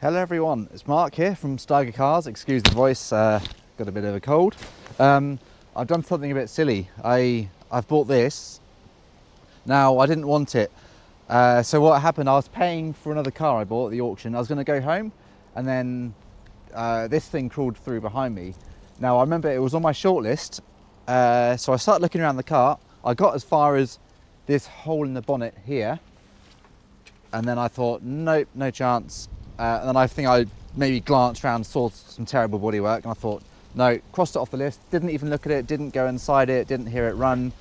Hello everyone, it's Mark here from Steiger Cars. Excuse the voice, got a bit of a cold. I've done something a bit silly. I've bought this. Now, I didn't want it. So what happened, I was paying for another car I bought at the auction. I was going to go home and then this thing crawled through behind me. Now, I remember it was on my shortlist. So I started looking around the car. I got as far as this hole in the bonnet here. And then I thought, nope, no chance. And then I think I maybe glanced around, saw some terrible bodywork, and I thought, no, crossed it off the list, didn't even look at it, didn't go inside it, didn't hear it run,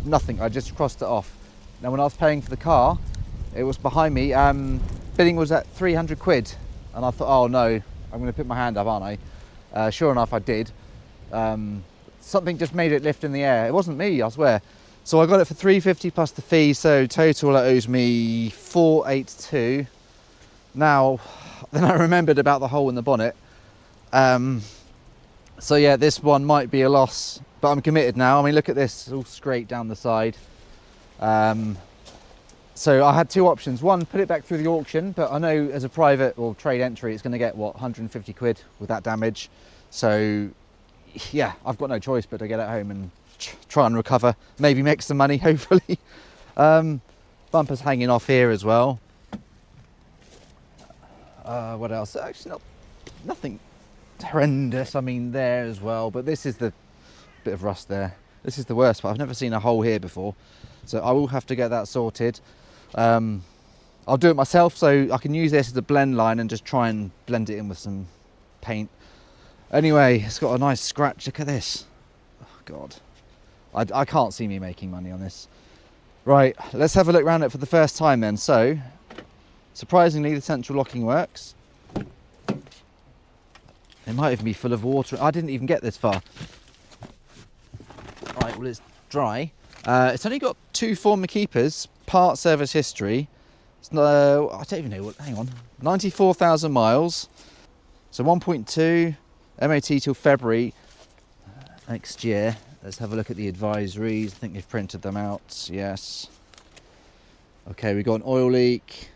nothing, I just crossed it off. Now when I was paying for the car, it was behind me, bidding was at 300 quid, and I thought, oh no, I'm going to put my hand up, aren't I? Sure enough, I did. Something just made it lift in the air. It wasn't me, I swear. So I got it for 350 plus the fee, so total it owes me 482. Now, then I remembered about the hole in the bonnet. So yeah, this one might be a loss, but I'm committed now. I mean, look at this, it's all straight down the side. So I had two options. One, put it back through the auction, but I know as a private or trade entry, it's going to get, what, 150 quid with that damage. So yeah, I've got no choice but to get it home and try and recover, maybe make some money, hopefully. Bumper's hanging off here as well. What else? Actually, nothing horrendous. I mean, there as well, but this is the bit of rust there. This is the worst part. I've never seen a hole here before, so I will have to get that sorted. I'll do it myself, so I can use this as a blend line and just try and blend it in with some paint. Anyway, it's got a nice scratch. Look at this. Oh God, I can't see me making money on this. Right, let's have a look around it for the first time then. So surprisingly, the central locking works. It might even be full of water. I didn't even get this far. Right, well, it's dry. It's only got 2 former keepers, part service history. It's no, I don't even know what, hang on. 94,000 miles. So 1.2, MOT till February next year. Let's have a look at the advisories. I think they've printed them out, yes. Okay, we've got an oil leak.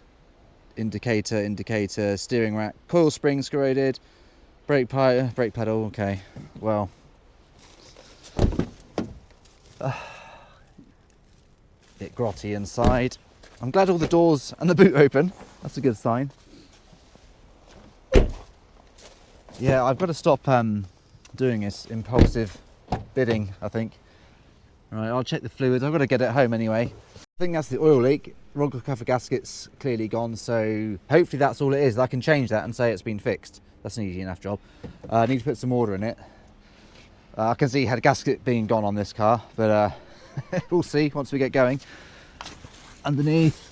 Indicator, steering rack, coil springs corroded, brake pedal, okay, well. Bit grotty inside. I'm glad all the doors and the boot open, that's a good sign. Yeah, I've got to stop doing this impulsive bidding, I think. Right, I'll check the fluids, I've got to get it home anyway. I think that's the oil leak. Rocker cover gasket's clearly gone, so hopefully that's all it is. I can change that and say it's been fixed. That's an easy enough job. I need to put some order in it. I can see had a gasket being gone on this car, but we'll see once we get going. Underneath,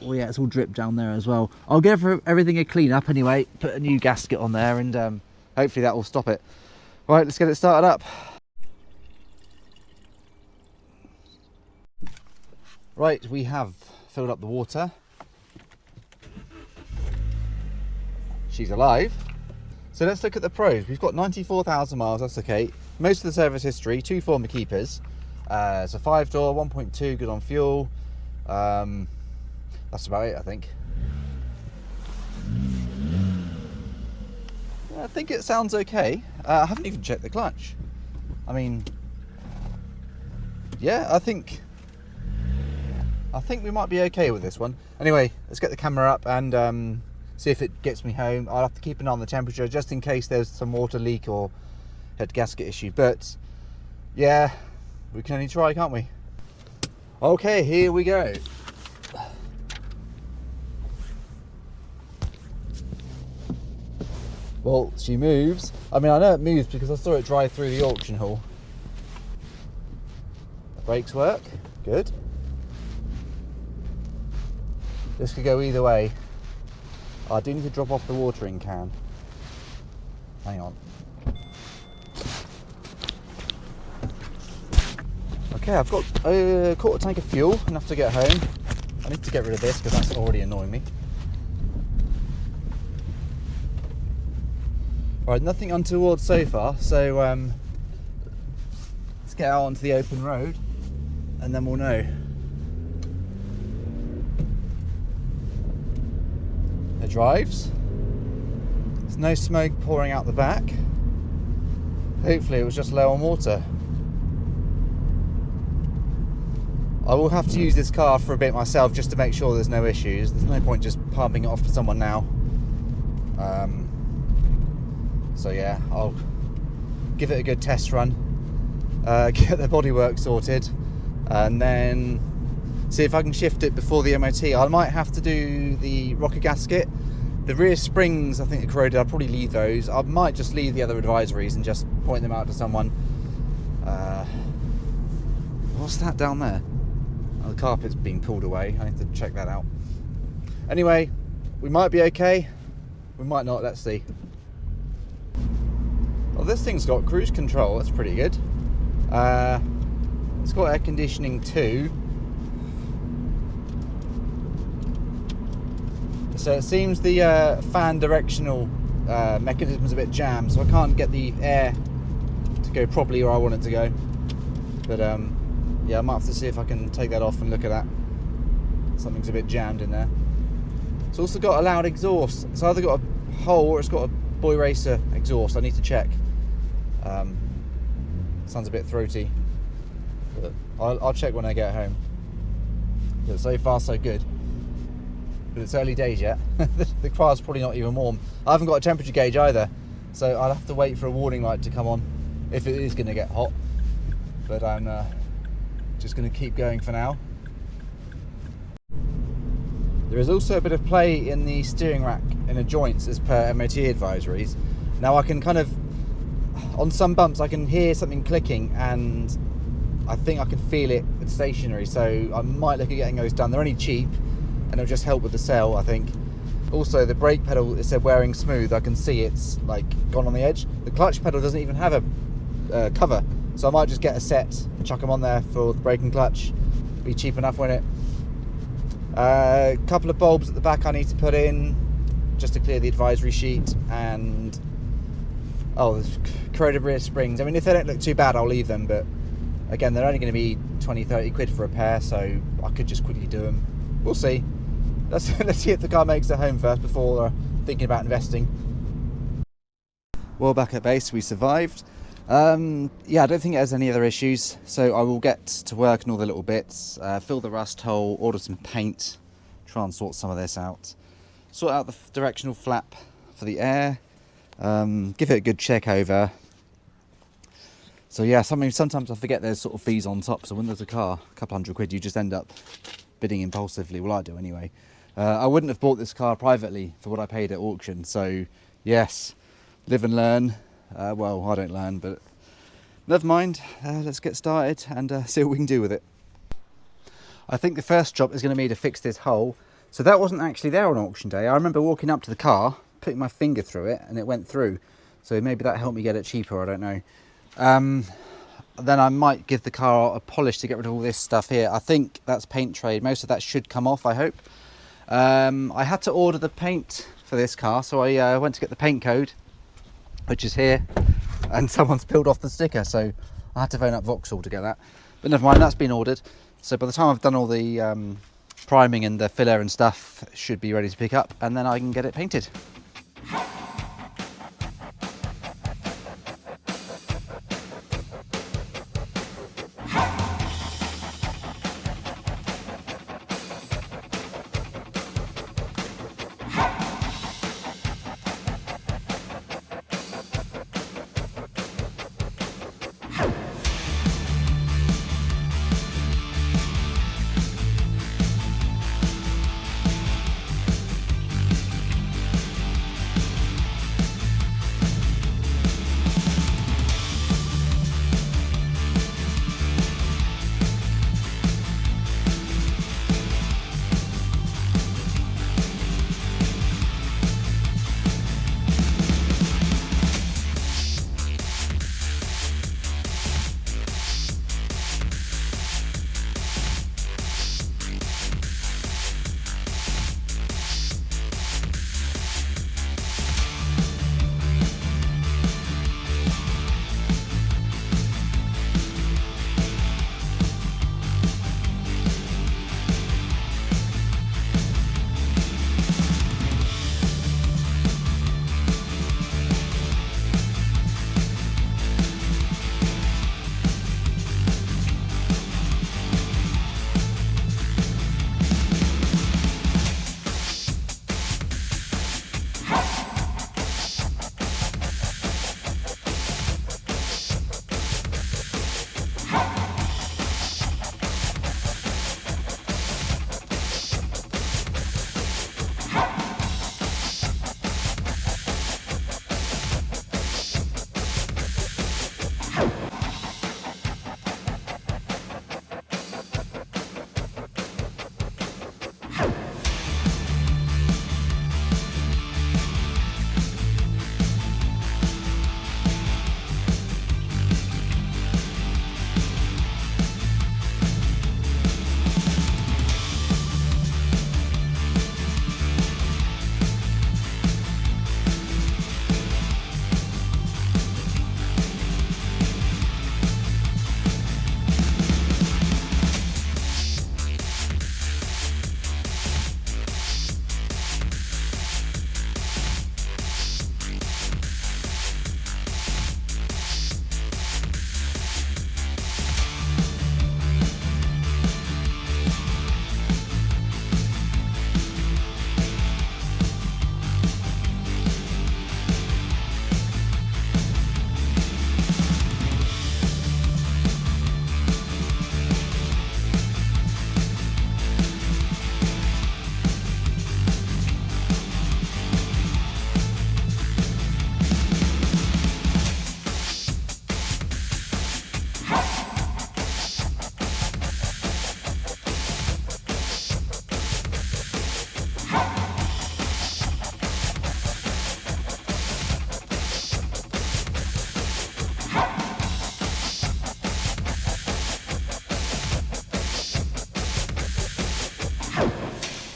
oh yeah, it's all dripped down there as well. I'll give everything a clean up anyway, put a new gasket on there, and hopefully that will stop it. Right, let's get it started up. Right, we have filled up the water. She's alive. So let's look at the pros. We've got 94,000 miles, that's okay. Most of the service history, 2 former keepers. It's a 5-door, 1.2, good on fuel. That's about it, I think. I think it sounds okay. I haven't even checked the clutch. I mean, yeah, I think we might be okay with this one. Anyway, let's get the camera up and see if it gets me home. I'll have to keep an eye on the temperature just in case there's some water leak or head gasket issue. But yeah, we can only try, can't we? Okay, here we go. Well, she moves. I mean, I know it moves because I saw it drive through the auction hall. The brakes work, good. This could go either way. I do need to drop off the watering can. Hang on. Okay, I've got a quarter tank of fuel, enough to get home. I need to get rid of this because that's already annoying me. Right, nothing untoward so far, so let's get out onto the open road and then we'll know. It drives. There's no smoke pouring out the back. Hopefully it was just low on water. I will have to use this car for a bit myself just to make sure there's no issues. There's no point just pumping it off to someone now. So yeah, I'll give it a good test run, get the bodywork sorted, and then see if I can shift it before the MOT. I might have to do the rocker gasket. The rear springs, I think, are corroded. I'll probably leave those. I might just leave the other advisories and just point them out to someone. What's that down there? Oh, the carpet's being pulled away. I need to check that out. Anyway, we might be okay. We might not. Let's see. Well, this thing's got cruise control. That's pretty good. It's got air conditioning too. So it seems the fan directional mechanism is a bit jammed, so I can't get the air to go properly where I want it to go. But yeah, I might have to see if I can take that off and look at that. Something's a bit jammed in there. It's also got a loud exhaust. It's either got a hole or it's got a Boy Racer exhaust. I need to check. Sounds a bit throaty, but I'll check when I get home. But so far so good. But it's early days yet. The car's probably not even warm. I haven't got a temperature gauge either, so I'll have to wait for a warning light to come on if it is going to get hot. But I'm just going to keep going for now. There is also a bit of play in the steering rack in the joints as per MOT advisories. Now I can kind of, on some bumps I can hear something clicking, and I think I can feel it with stationary, so I might look at getting those done. They're only cheap and it'll just help with the sell, I think. Also the brake pedal, it said wearing smooth. I can see it's like gone on the edge. The clutch pedal doesn't even have a cover, so I might just get a set and chuck them on there for the brake and clutch. Be cheap enough, won't it? A couple of bulbs at the back I need to put in just to clear the advisory sheet, and there's corroded rear springs. I mean, if they don't look too bad I'll leave them, but again they're only going to be 20-30 quid for a pair, so I could just quickly do them. We'll see. Let's see if the car makes it home first before thinking about investing. Well, back at base we survived. Yeah, I don't think it has any other issues, so I will get to work on all the little bits, fill the rust hole, order some paint, try and sort some of this out, sort out the directional flap for the air, give it a good check over. So yeah, sometimes I forget there's sort of fees on top, so when there's a car, a couple hundred quid, you just end up bidding impulsively. Well, I do anyway. I wouldn't have bought this car privately for what I paid at auction, so yes, live and learn. Well, I don't learn, but never mind. Let's get started and see what we can do with it. I think the first job is going to be to fix this hole. So that wasn't actually there on auction day. I remember walking up to the car, putting my finger through it, and it went through. So maybe that helped me get it cheaper, I don't know. Then I might give the car a polish to get rid of all this stuff here. I think that's paint trade. Most of that should come off, I hope. I had to order the paint for this car, so I went to get the paint code, which is here, and someone's peeled off the sticker, so I had to phone up Vauxhall to get that. But never mind, that's been ordered. So by the time I've done all the priming and the filler and stuff, it should be ready to pick up, and then I can get it painted.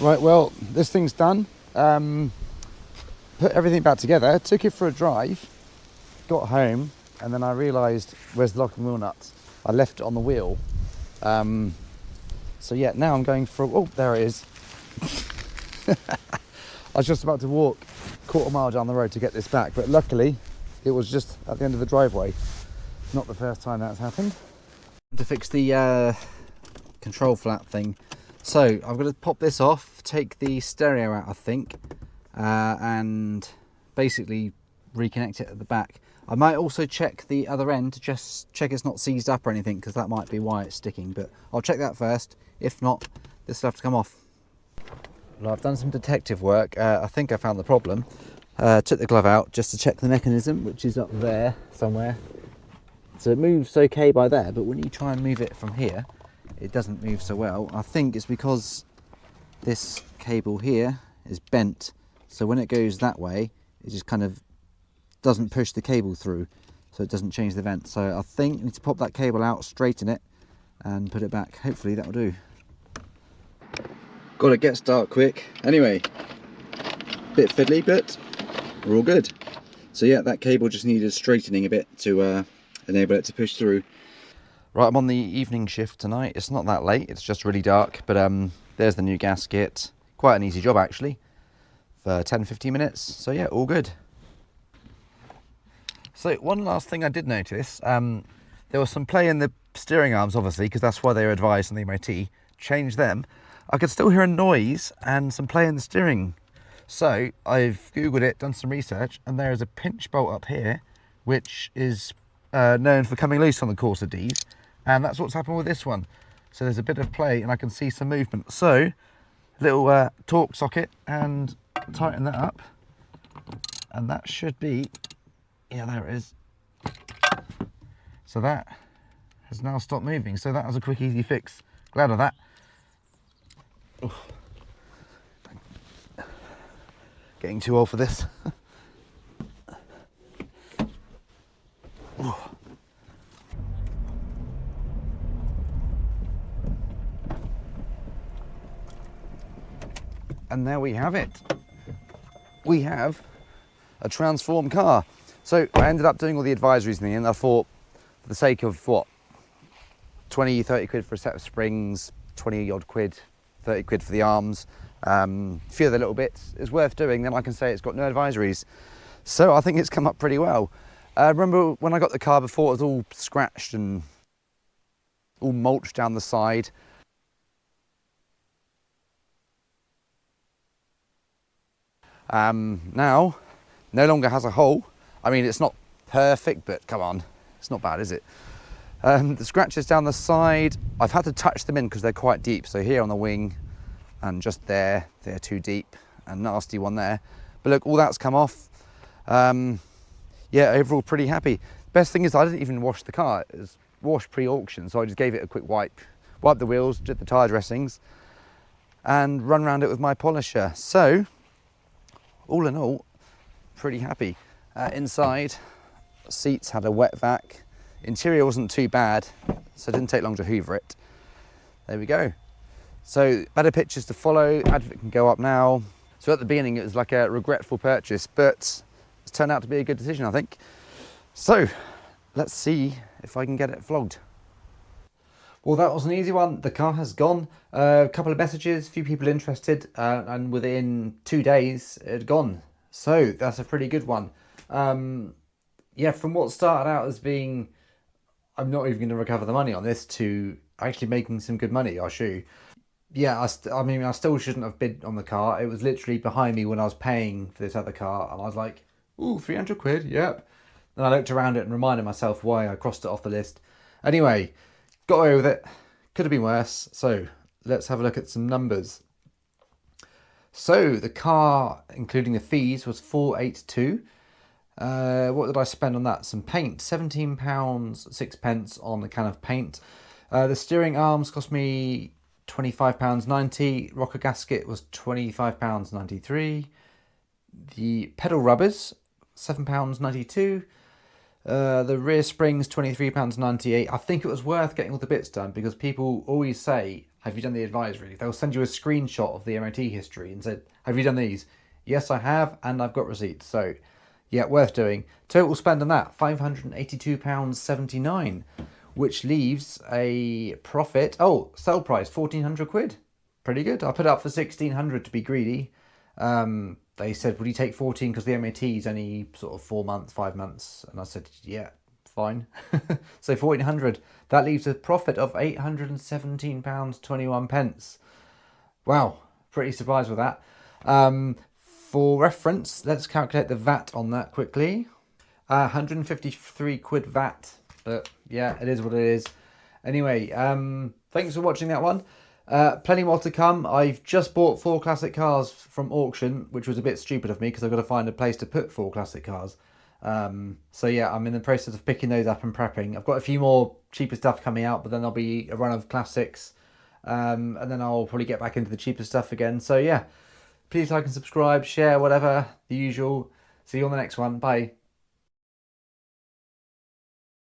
Right, well, this thing's done. Put everything back together, took it for a drive, got home, and then I realised, where's the locking wheel nuts? I left it on the wheel. So yeah, now I'm going for, oh, there it is. I was just about to walk a quarter mile down the road to get this back, but luckily it was just at the end of the driveway. Not the first time that's happened. To fix the control flap thing. So I'm going to pop this off, take the stereo out I think, and basically reconnect it at the back. I might also check the other end to just check it's not seized up or anything, because that might be why it's sticking, but I'll check that first. If not, this will have to come off. Well, I've done some detective work. I think I found the problem. Took the glove out just to check the mechanism, which is up there somewhere. So it moves okay by there, but when you try and move it from here, it doesn't move so well. I think it's because this cable here is bent, so when it goes that way, it just kind of doesn't push the cable through, so it doesn't change the vent. So I think I need to pop that cable out, straighten it, and put it back. Hopefully that'll do. Got to get start quick. Anyway, bit fiddly, but we're all good. So yeah, that cable just needed straightening a bit to enable it to push through. Right, I'm on the evening shift tonight. It's not that late, it's just really dark, but there's the new gasket. Quite an easy job actually, for 10-15 minutes. So yeah, all good. So one last thing I did notice, there was some play in the steering arms obviously, because that's why they were advised on the MOT. Change them. I could still hear a noise and some play in the steering. So I've Googled it, done some research, and there is a pinch bolt up here, which is known for coming loose on the Corsa Ds. And that's what's happened with this one. So there's a bit of play and I can see some movement. So, little torque socket and tighten that up. And that should be, yeah, there it is. So that has now stopped moving. So that was a quick, easy fix. Glad of that. Oof. Getting too old for this. And there we have it. We have a transformed car. So I ended up doing all the advisories in the end. I thought, for the sake of what, 20, 30 quid for a set of springs, 20 odd quid, 30 quid for the arms, a few other little bits, is worth doing. Then I can say it's got no advisories. So I think it's come up pretty well. Remember when I got the car before, it was all scratched and all mulched down the side. Now, no longer has a hole. I mean, it's not perfect, but come on, it's not bad, is it? The scratches down the side, I've had to touch them in because they're quite deep. So here on the wing and just there, they're too deep, and nasty one there. But look, all that's come off. Yeah, overall pretty happy. Best thing is I didn't even wash the car. It was washed pre-auction, so I just gave it a quick wipe. Wiped the wheels, did the tyre dressings, and run around it with my polisher. So, all in all, pretty happy. Inside, seats had a wet vac. Interior wasn't too bad, so it didn't take long to hoover it. There we go. So better pictures to follow. Advert can go up now. So at the beginning it was like a regretful purchase, but it's turned out to be a good decision, I think. So let's see if I can get it vlogged. Well, that was an easy one. The car has gone. A couple of messages, a few people interested, and within 2 days it had gone. So that's a pretty good one. Yeah, from what started out as being, I'm not even going to recover the money on this, to actually making some good money, I'll show you. Yeah, I mean, I still shouldn't have bid on the car. It was literally behind me when I was paying for this other car, and I was like, ooh, 300 quid, yep. Then I looked around it and reminded myself why I crossed it off the list. Anyway, got away with it. Could have been worse. So let's have a look at some numbers. So the car, including the fees, was 482. What did I spend on that? Some paint, £17 6 on a can of paint. The steering arms cost me £25.90. Rocker gasket was £25.93. The pedal rubbers, £7.92. The rear springs, £23.98. I think it was worth getting all the bits done because people always say, have you done the advisory? They'll send you a screenshot of the MOT history and said, have you done these? Yes, I have, and I've got receipts. So, yeah, worth doing. Total spend on that, £582.79, which leaves a profit. Oh, sale price, 1,400 quid. Pretty good. I put it up for 1,600 to be greedy. They said, would you take 14 because the MOT is only sort of 4 months, 5 months? And I said, yeah, fine. So 1,400. That leaves a profit of £817.21. Wow, pretty surprised with that. For reference, let's calculate the VAT on that quickly. 153 quid VAT, but yeah, it is what it is. Anyway, thanks for watching that one. Plenty more to come. I've just bought 4 classic cars from auction, which was a bit stupid of me because I've got to find a place to put 4 classic cars. So yeah, I'm in the process of picking those up and prepping. I've got a few more cheaper stuff coming out, but then there'll be a run of classics. And then I'll probably get back into the cheaper stuff again. So yeah, please like and subscribe, share, whatever, the usual. See you on the next one. Bye.